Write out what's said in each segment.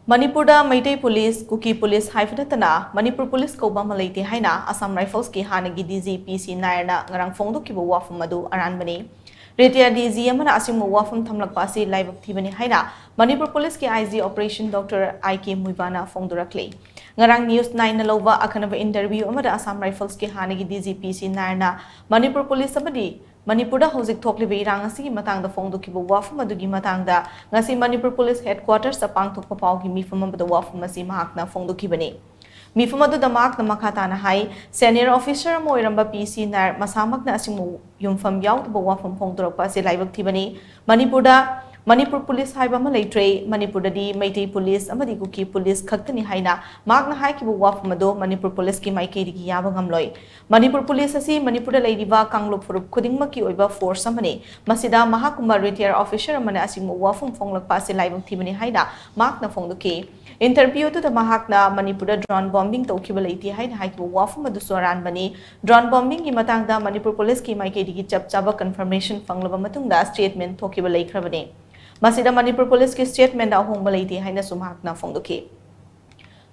Manipur da Meitei Police, Kuki Police Natana, Manipur Police kouba Leite Haina, Assam Rifles ki Hanagi DG PC Nair na ngarang Phongdokhiba wapham Aranbani. Retired DG amana asimu wapham thamlakpa laibak thibani Haina, Manipur Police ki IG Operation Dr. IK Muivah na phongdorakli. Ngarang News 9 na loba akanaba interview amada Assam Rifles ki Hanagi DG PC Nair na Manipur Police amadi Manipur da hojik thokliba irang asigi matangda phongdokhiba wapham adugi matangda ngasi Manipur Police Headquarters sa pangthokpa pawgi mifam amada wapham asi mahakna phongdokhibani. Mifam adu damak na makhatana hai senior officer mo iramba PC Nair masamakna asimu yumfam yautba wapham phongdorakpa asi laibak thibani. Manipur Police haiba Leite Manipur da Meitei Police amadi Kuki Police khaktani haina magna haikibu wapham adu Manipur Police ki maikeidigi yaba ngamloi. Manipur Police asi Manipur da leiriba kanglop furup khudingmaki oiba force amani masida mahakumba retired officer amana asimu wapham phonglakpa asi laibak thibani haina magna phongdoki. Interview to the mahakna Manipur da drone bombing tokhiba Leite Haina haikibu wapham adu Aranbani drone bombing ki matangda Manipur Police ki maikeidigi chapchaba confirmation fanglaba matungda statement thokiba leikrabani. Masida Manipur Police ki statement da ahongba Leite Haina sumahakna phongdoki.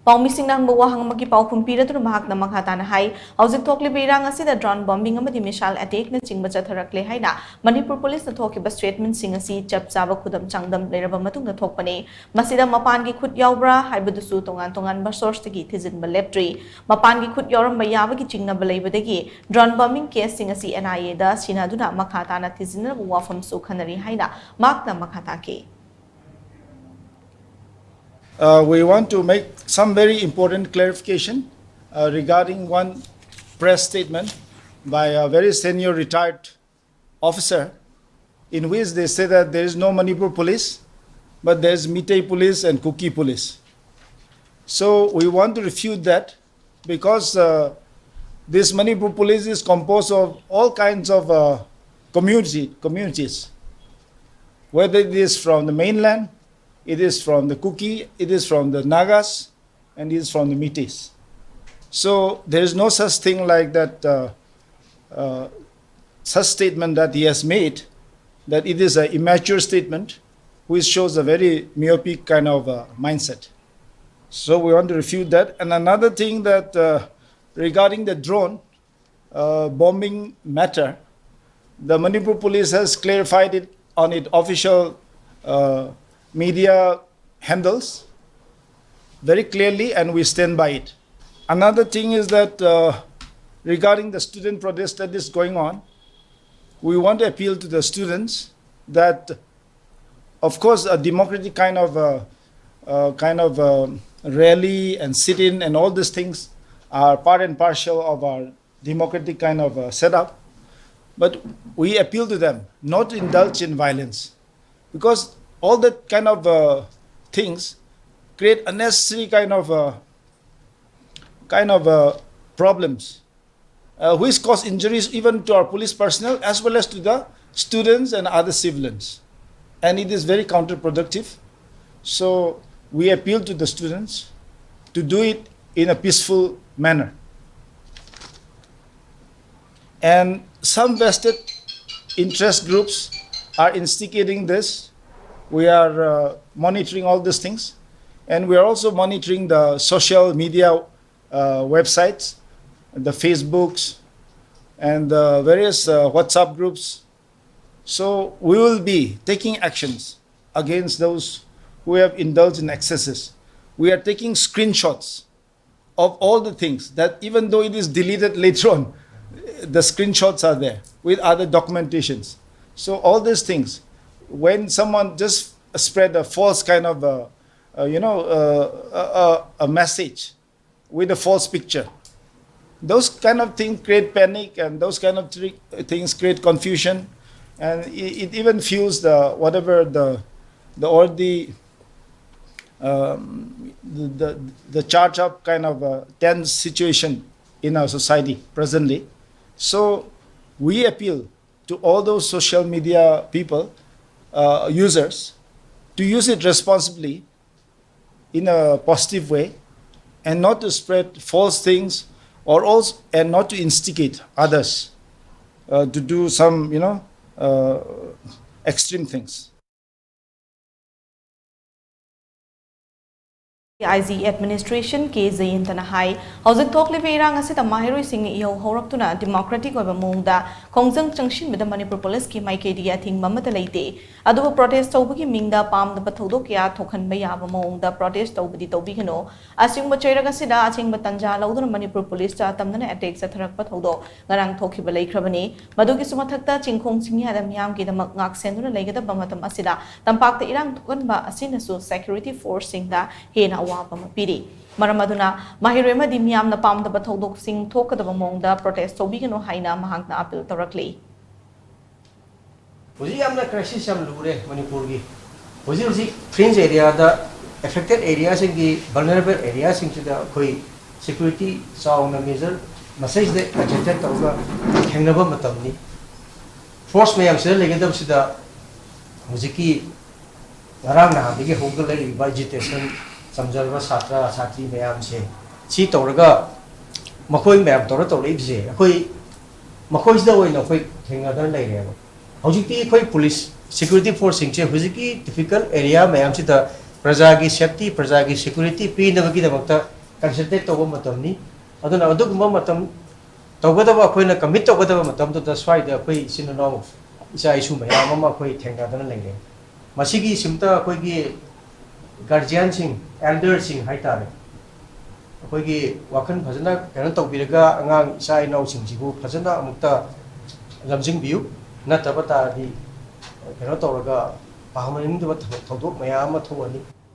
Paumising nang mawahang magi paukhum piratuna mahakna makhatana hai hojik thokliba irang asida drone bombing amadi missile attack na chingba chatharakle haina Manipur Police na thokiba statement sing asi chapchaba khudam changdam leraba matungda thokpani masida mapan gi khut yaubra haibadusu tongan source tagi thijinba leptri mapan gi khut yauramba yabagi chingnaba leibadagi drone bombing case sing asi NIA da sinaduna makhatana thijinna wapham su khanari haina makna makhatake. We want to make some very important clarification regarding one press statement by a very senior retired officer in which they say that there is no Manipur Police, but there is Meitei Police and Kuki Police. So we want to refute that because this Manipur Police is composed of all kinds of communities, whether it is from the mainland, it is from the Kuki, it is from the Nagas, and it is from the Meiteis. So there is no such thing like that, such statement that he has made, that it is an immature statement, which shows a very myopic kind of mindset. So we want to refute that. And another thing that regarding the drone bombing matter, the Manipur Police has clarified it on its official media handles very clearly, and we stand by it. Another thing is that regarding the student protest that is going on, we want to appeal to the students that, of course, a democratic kind of rally and sit-in and all these things are part and parcel of our democratic kind of setup. But we appeal to them not to indulge in violence, because all that kind of things create unnecessary kind of problems, which cause injuries even to our police personnel as well as to the students and other civilians. And it is very counterproductive. So we appeal to the students to do it in a peaceful manner. And some vested interest groups are instigating this. We are monitoring all these things, and we are also monitoring the social media websites, the Facebooks, and the various WhatsApp groups. So we will be taking actions against those who have indulged in excesses. We are taking screenshots of all the things that, even though it is deleted later on, the screenshots are there with other documentations. So all these things, when someone just spread a false kind of, a message with a false picture, those kind of things create panic, and those kind of things create confusion, and it even fuels the charge up kind of tense situation in our society presently. So we appeal to all those social media people, users, to use it responsibly in a positive way, and not to spread false things, and not to instigate others to do some extreme things. IG administration ke Zayintana Hai, Housing Talk Liveirang as a Mahiro sing yo Horaktuna, democratic of a munda, Kongzang Junction with the Manipur Police ki Maikedia thing Mamata Leite. Adu protest over Minda Palm the Pathodokia token by Yavamong, the protest over the Tobigano, Asing Bacheragasida, Asing Batanja, Lauda Manipur Police, Tamana attacks at Patodo, Ngarang Tokiba Lake Rabani, Maduki Sumatata, Chinkong Sing Adam Yamki, the Maknak Sendra Legata Bamatam Asida, Tampak the Irang Tukanba, Asinasu, security forcing the Hena. Piri. Maramaduna, Mahirema di Miam na Pam the Batodok sing talk of among the protest Tobigano Haina Mahangna appeal directly. Uzi amna crisis am lure Manipuri. Uzi fringe area the affected areas in the vulnerable areas into the koi security sound measure message the agenda tauga hangnaba matamni. Force may am sir legadam sida muziki ngarang na bigi hogdalai vegetation samjalba satra satri mayam se chi tawraga makoi mayam tawra tawlai bje akoi makoi da oina koi thenga dan lai reba hojikti koi police security force sing che hojiki difficult area mayam si da praja gi safety praja gi security pi na gi da makta concentrate taw matamni aduna aduguma matam tawgadaba koi na commit tawgadaba matam to da swai da koi sinano isa isu mayam ma koi thenga dan lai re masigi simta koi gi guardian sing elder sing haitare akoi gi wakan phajana kana tawbiraga angang isa inau sing jibu phajana amukta lamjing biu natabata di kana tawraga pahamaning du thodok mayam ma thoni